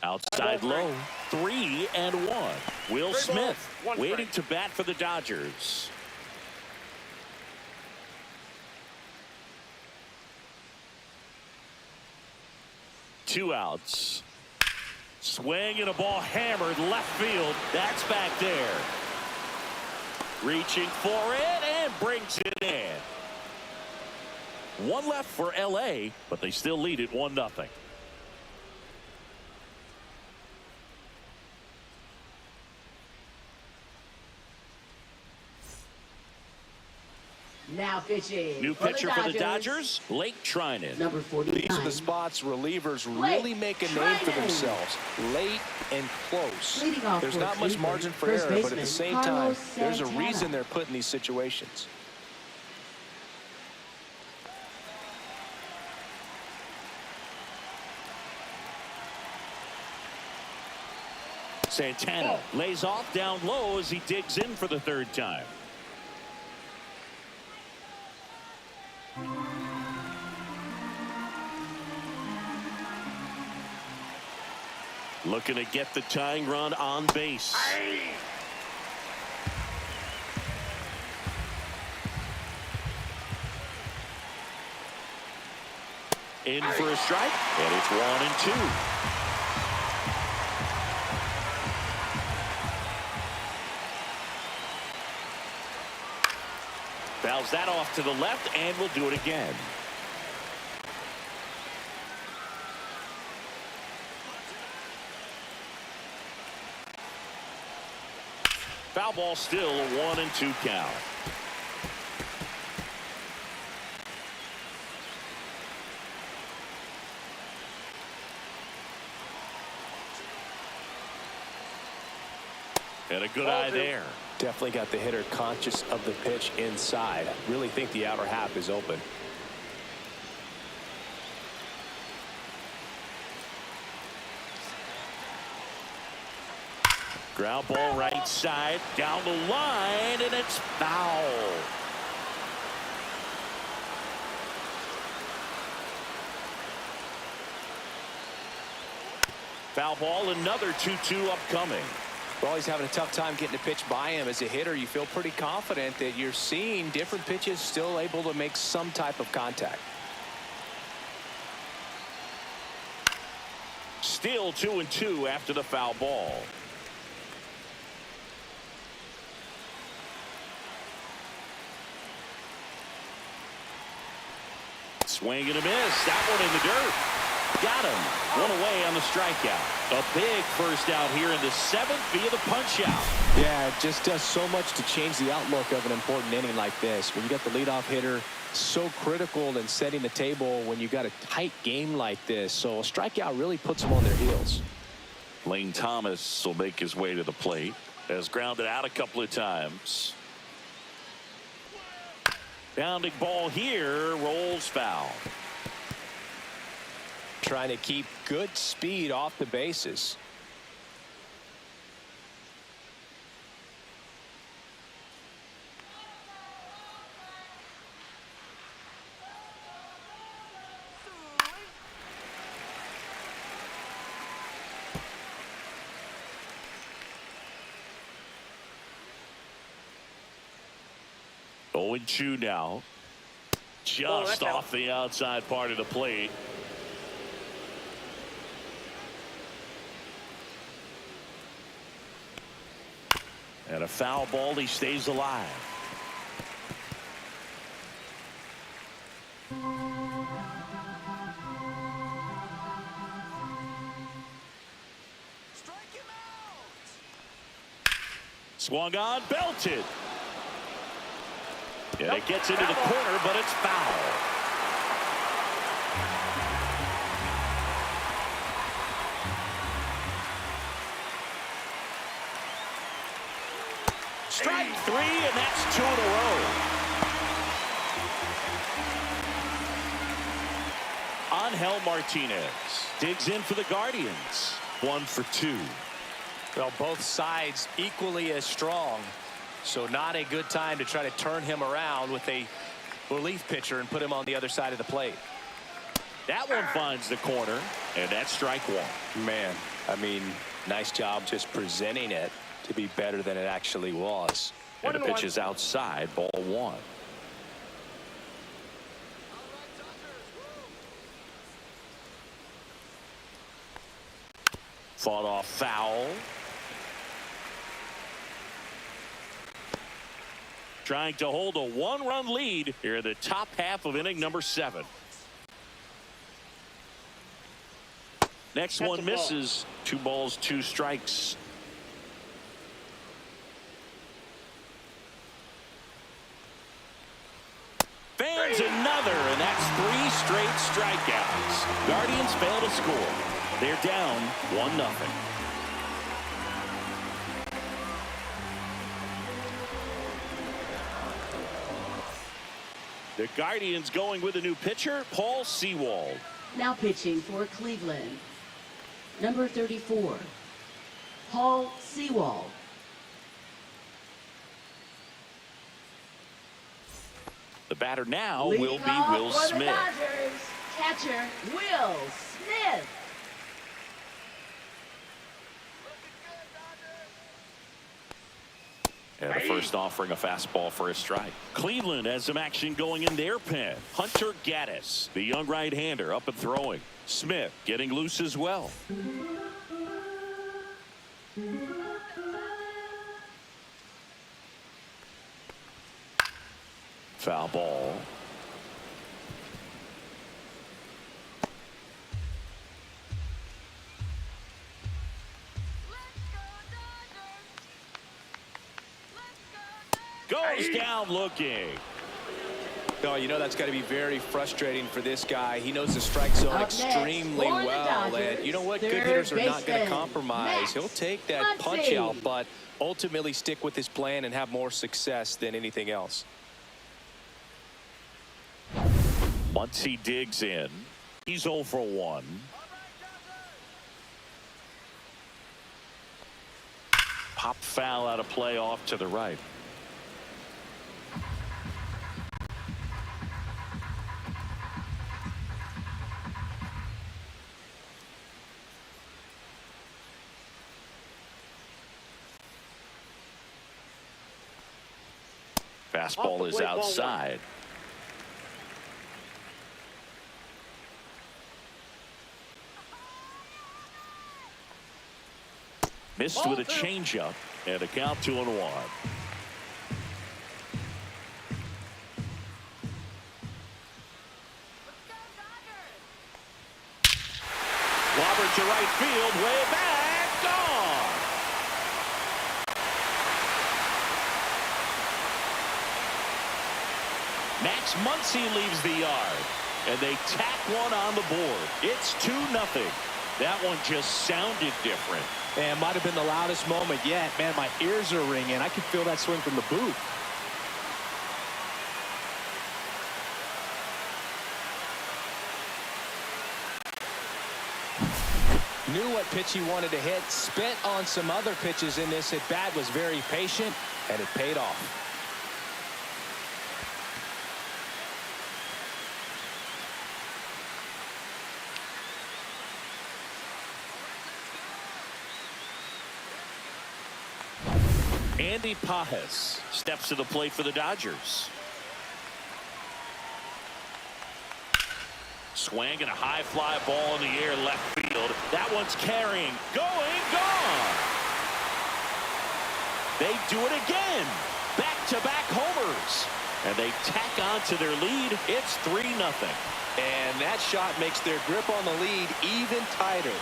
Outside low, 3-1. Will Smith waiting to bat for the Dodgers. Two outs. Swing and a ball hammered left field. That's back there. Reaching for it and brings it in. One left for LA, but they still lead it 1-0. Now pitching. New pitcher for the Dodgers, Blake Trinan. Number 49. These are the spots relievers really make a name for themselves. Late and close. There's not much margin for error, but at the same time, there's a reason they're put in these situations. Santana lays off down low as he digs in for the third time. Looking to get the tying run on base. In for a strike, and it's 1-2. Fouls that off to the left, and we'll do it again. Foul ball, still a 1-2 count. And a good Ball eye two. there. Definitely got the hitter conscious of the pitch inside. Really think the outer half is open. Ground ball right side, down the line, and it's foul. Foul ball, another 2-2 upcoming. Well, he's having a tough time getting a pitch by him. As a hitter, you feel pretty confident that you're seeing different pitches still able to make some type of contact. Still 2-2 after the foul ball. Swing and a miss. That one in the dirt. Got him. One away on the strikeout. A big first out here in the 7th via the punch out. Yeah, it just does so much to change the outlook of an important inning like this. When you got the leadoff hitter, so critical in setting the table when you got a tight game like this. So a strikeout really puts them on their heels. Lane Thomas will make his way to the plate. Has grounded out a couple of times. Bounding ball here, rolls foul. Trying to keep good speed off the bases. Oh, 0-2 now. Just off the outside part of the plate. And a foul ball. He stays alive. Swung on, belted. And it gets into the corner, but it's foul. Strike 3, and that's 2 in a row. Angel Martinez digs in for the Guardians. 1 for 2. Well, both sides equally as strong. So not a good time to try to turn him around with a relief pitcher and put him on the other side of the plate. That one finds the corner, and that's strike 1. Man, I mean, nice job just presenting it to be better than it actually was. And the pitch is outside, ball 1. Fought off foul. Trying to hold a 1-run lead here in the top half of inning number 7. Next one misses. 2 balls, 2 strikes. Fans another, and that's 3 straight strikeouts. Guardians fail to score. They're down 1-0. The Guardians going with a new pitcher, Paul Sewald. Now pitching for Cleveland, number 34, Paul Sewald. The batter now Leading will be off Will for the Smith. Dodgers, catcher Will Smith. And the first offering a fastball for a strike. Cleveland has some action going in their pen. Hunter Gaddis, the young right-hander, up and throwing. Smith getting loose as well. Foul ball. Goes down looking. Oh, you know that's got to be very frustrating for this guy. He knows the strike zone extremely well. And you know what? Good hitters are not going to compromise. He'll take that punch out, but ultimately stick with his plan and have more success than anything else. Once he digs in, he's 0 for 1. Pop foul out of play off to the right. Fastball is outside. Missed with a changeup and a count 2-1. Robert to right field, way back, gone. Max Muncy leaves the yard, and they tack one on the board. It's 2-0. That one just sounded different. And might have been the loudest moment yet. Man, my ears are ringing. I can feel that swing from the booth. Knew what pitch he wanted to hit. Spent on some other pitches in this at bat. Was very patient, and it paid off. Andy Pajes steps to the plate for the Dodgers. Swing and a high fly ball in the air left field. That one's carrying. Going, gone. They do it again. Back-to-back homers. And they tack on to their lead. It's 3-0. And that shot makes their grip on the lead even tighter.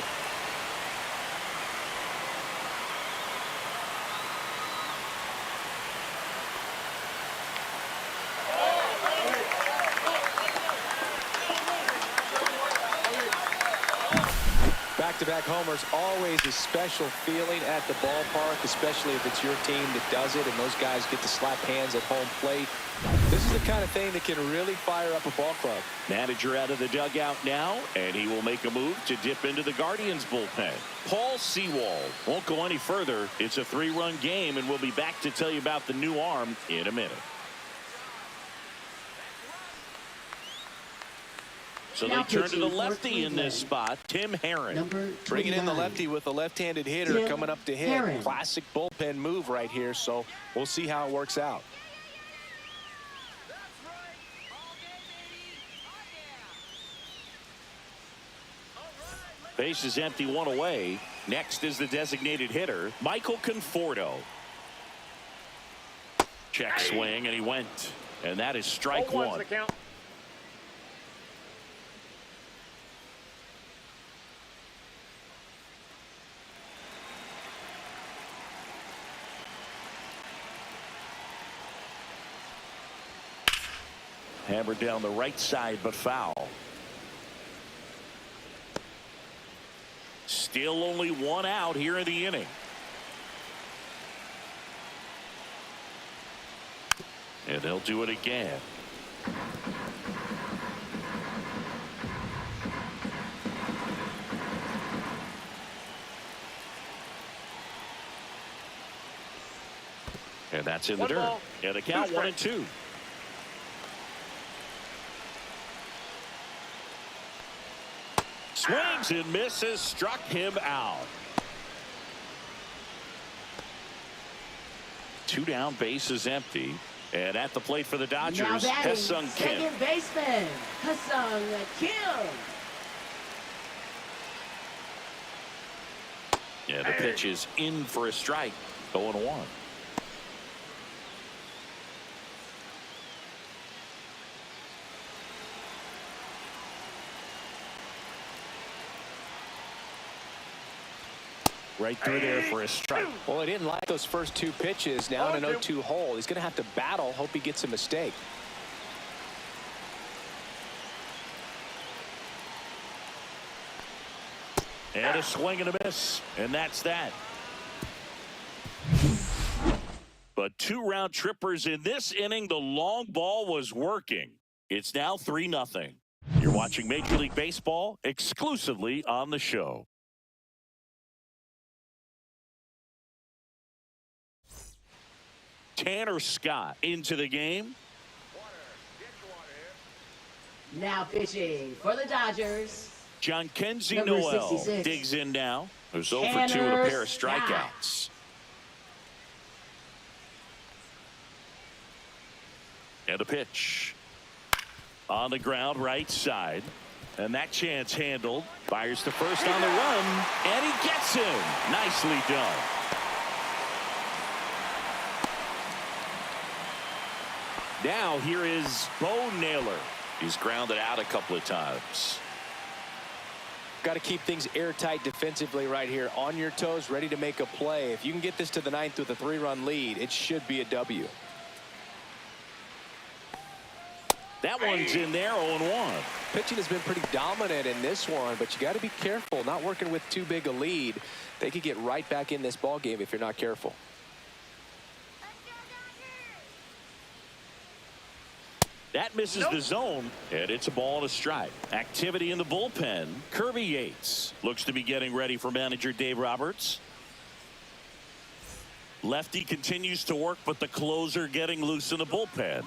Back-to-back homers, always a special feeling at the ballpark, especially if it's your team that does it and those guys get to slap hands at home plate. This is the kind of thing that can really fire up a ball club. Manager out of the dugout now, and he will make a move to dip into the Guardians bullpen. Paul Sewald won't go any further. It's a 3-run game, and we'll be back to tell you about the new arm in a minute. So they turn to the lefty in this spot, Tim Herron. Bringing in the lefty with a left-handed hitter Tim coming up to hit. Herron. Classic bullpen move right here, so we'll see how it works out. Base is empty, 1 away. Next is the designated hitter, Michael Conforto. Check swing, and he went. And that is strike 1. Hammered down the right side, but foul. Still only 1 out here in the inning. And they'll do it again. And that's in the dirt. And the count 1-2. Swings and misses, struck him out. 2 down, base is empty. And at the plate for the Dodgers, Ha-Seong Kim. Second baseman, Ha-Seong Kim. Yeah, the pitch is in for a strike. 0-1. Right through there for a strike. Well, he didn't like those first 2 pitches. Now in an 0-2 hole. He's going to have to battle. Hope he gets a mistake. And a swing and a miss. And that's that. But 2 round trippers in this inning. The long ball was working. It's now 3-0. You're watching Major League Baseball exclusively on the show. Tanner Scott into the game. Now pitching for the Dodgers. John Kenzie Number Noel 66. digs in now. There's 0 for 2 with a Tanner pair of strikeouts. And a pitch. On the ground, right side. And that chance handled. Fires to first on the run. And he gets him. Nicely done. Now here is Bo Naylor. He's grounded out a couple of times. Got to keep things airtight defensively right here. On your toes, ready to make a play. If you can get this to the 9th with a 3-run lead, it should be a W. That one's in there, 0-1. Pitching has been pretty dominant in this one, but you got to be careful. Not working with too big a lead. They could get right back in this ball game if you're not careful. That misses the zone, and it's a ball and a strike. Activity in the bullpen. Kirby Yates looks to be getting ready for manager Dave Roberts. Lefty continues to work, but the closer getting loose in the bullpen.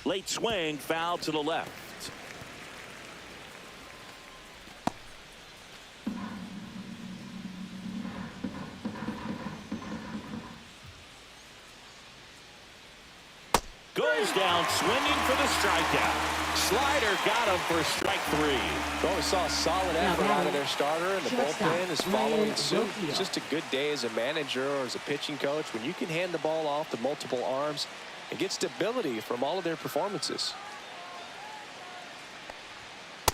Late swing, foul to the left. Goes down swinging for the strikeout. Slider got him for strike 3. Well, we saw a solid effort out of their starter, and the bullpen is following suit. It's just a good day as a manager or as a pitching coach when you can hand the ball off to multiple arms and get stability from all of their performances.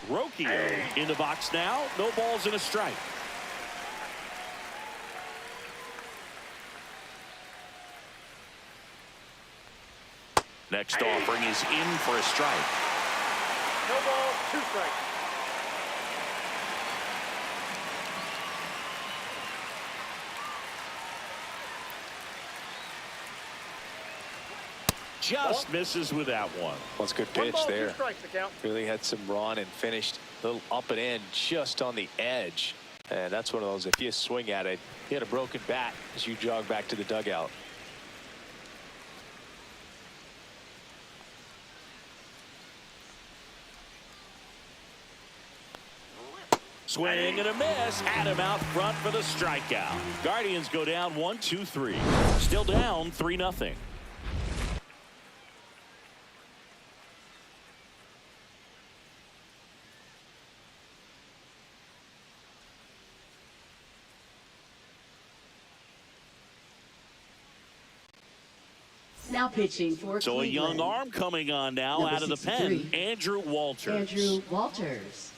Rockies in the box now. No balls and a strike. Next offering is in for a strike. No ball, 2 strikes. Just misses with that one. Well, it's a good 1 pitch ball, 2 there. strikes to count. Really had some run and finished a little up and in just on the edge. And that's one of those, if you swing at it, you had a broken bat as you jog back to the dugout. Swing and a miss. Had him out front for the strikeout. Guardians go down 1-2-3. Still down 3-0. Now pitching for So a young Cleveland. arm coming on now Number out of the 63. pen. Andrew Walters. Andrew Walters.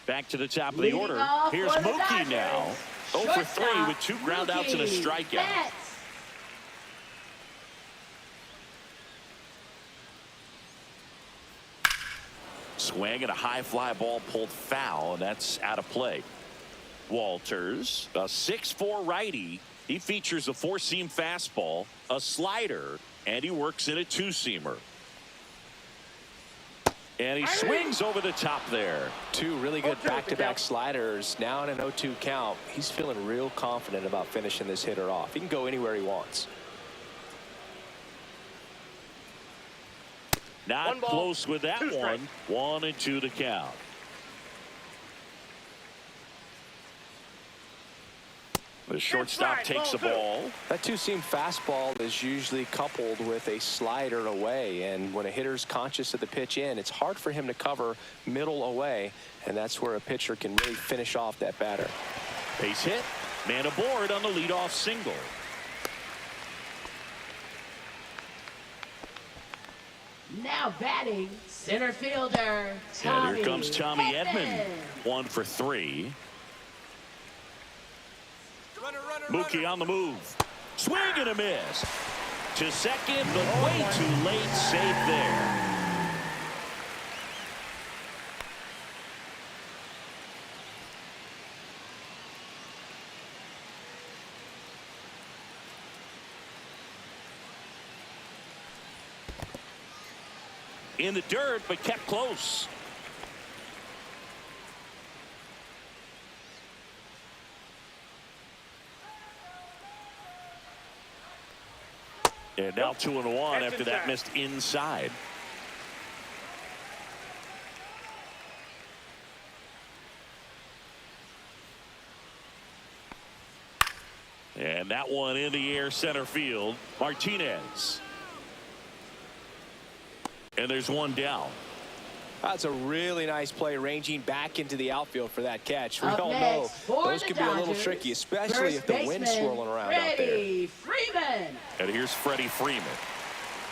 Back to the top of the Leading order. off Here's for the Mookie Dodgers. now. 0 for 3 Shortstop, with 2 groundouts and a Mookie strikeout. Betts. Swing and a high fly ball pulled foul, and that's out of play. Walters, a 6'4" righty. He features a 4-seam fastball, a slider, and he works in a 2-seamer. And he swings over the top there. 2 really good back-to-back sliders. Now in an 0-2 count. He's feeling real confident about finishing this hitter off. He can go anywhere he wants. Not 1 ball, close with that 2 one. strikes. 1-2 to count. The shortstop takes the ball. That 2-seam fastball is usually coupled with a slider away, and when a hitter's conscious of the pitch in, it's hard for him to cover middle away, and that's where a pitcher can really finish off that batter. Base hit. Man aboard on the leadoff single. Now batting, center fielder, And Tommy here comes Tommy Edman. Edman. 1 for 3. Mookie on the move. Swing and a miss. To second, but way too late. Safe there. In the dirt, but kept close. And now 2-1 after that missed inside. And that one in the air center field. Martinez. And there's one down. That's a really nice play, ranging back into the outfield for that catch. We all know those can be a little tricky, especially if the wind's swirling around out there. Freeman. And here's Freddie Freeman.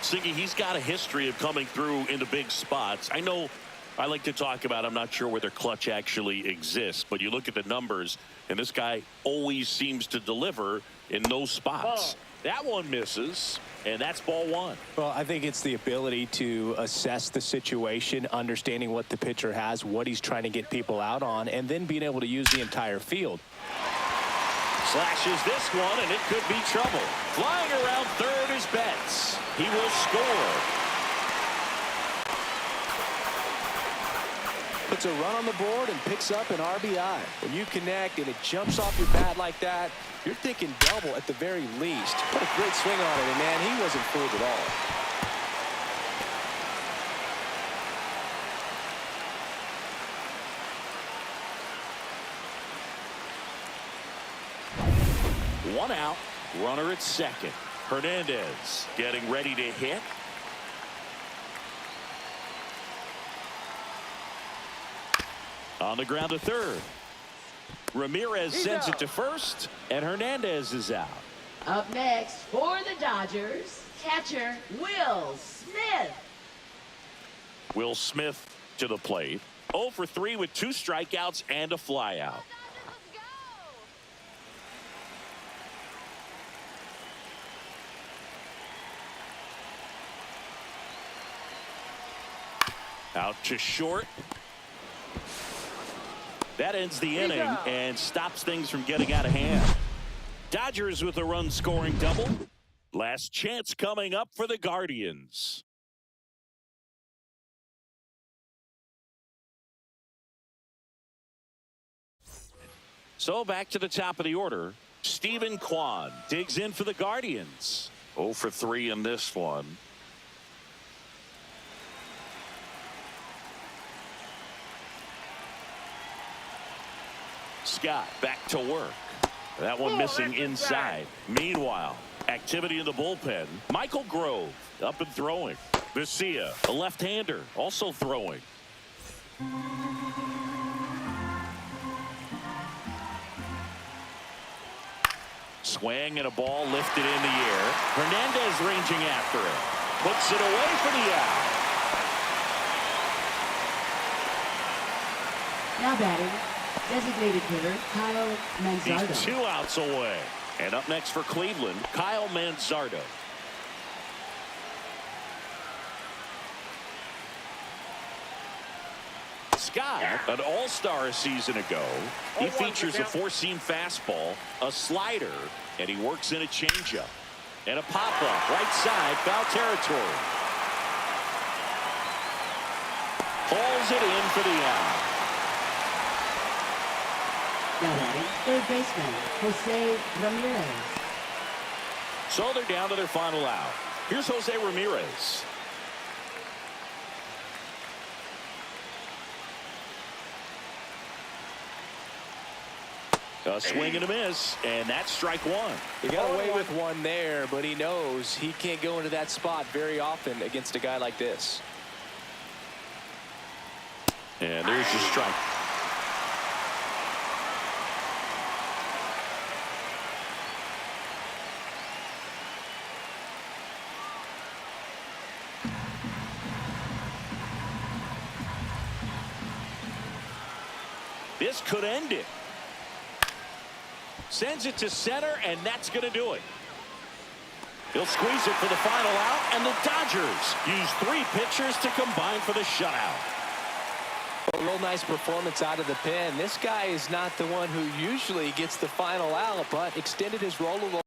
Siggy, he's got a history of coming through into big spots. I know I like to talk about, I'm not sure whether clutch actually exists, but you look at the numbers, and this guy always seems to deliver in those spots. That one misses, and that's ball one. Well, I think it's the ability to assess the situation, understanding what the pitcher has, what he's trying to get people out on, and then being able to use the entire field. Slashes this one, and it could be trouble. Flying around third is Betts. He will score. Puts a run on the board and picks up an RBI. When you connect and it jumps off your bat like that, you're thinking double at the very least. Put a great swing on it, and man, he wasn't fooled at all. One out, runner at second. Hernandez getting ready to hit. On the ground to third. Ramirez sends it to first, and Hernandez is out. Up next for the Dodgers, catcher Will Smith. Will Smith to the plate. 0 for 3 with 2 strikeouts and a flyout. Out to short. That ends the inning and stops things from getting out of hand. Dodgers with a run-scoring double. Last chance coming up for the Guardians. So back to the top of the order. Steven Kwan digs in for the Guardians. 0 for 3 in this one. Scott back to work. That one missing inside. Meanwhile, activity in the bullpen. Michael Grove up and throwing. Garcia, a left-hander, also throwing. Swing and a ball lifted in the air. Hernandez ranging after it. Puts it away for the out. Now batting, designated hitter Kyle Manzardo. He's 2 outs away. And up next for Cleveland, Kyle Manzardo. Scott, an all-star a season ago. He features a 4-seam fastball, a slider, and he works in a changeup. And a pop-up, right side, foul territory. Hauls it in for the out. Now batting, third baseman Jose Ramirez. So they're down to their final out. Here's Jose Ramirez. A swing and a miss, and that's strike one. He got away with one there, but he knows he can't go into that spot very often against a guy like this. And there's your strike. This could end it. Sends it to center, and that's going to do it. He'll squeeze it for the final out, and the Dodgers use 3 pitchers to combine for the shutout. A real nice performance out of the pen. This guy is not the one who usually gets the final out, but extended his role a little.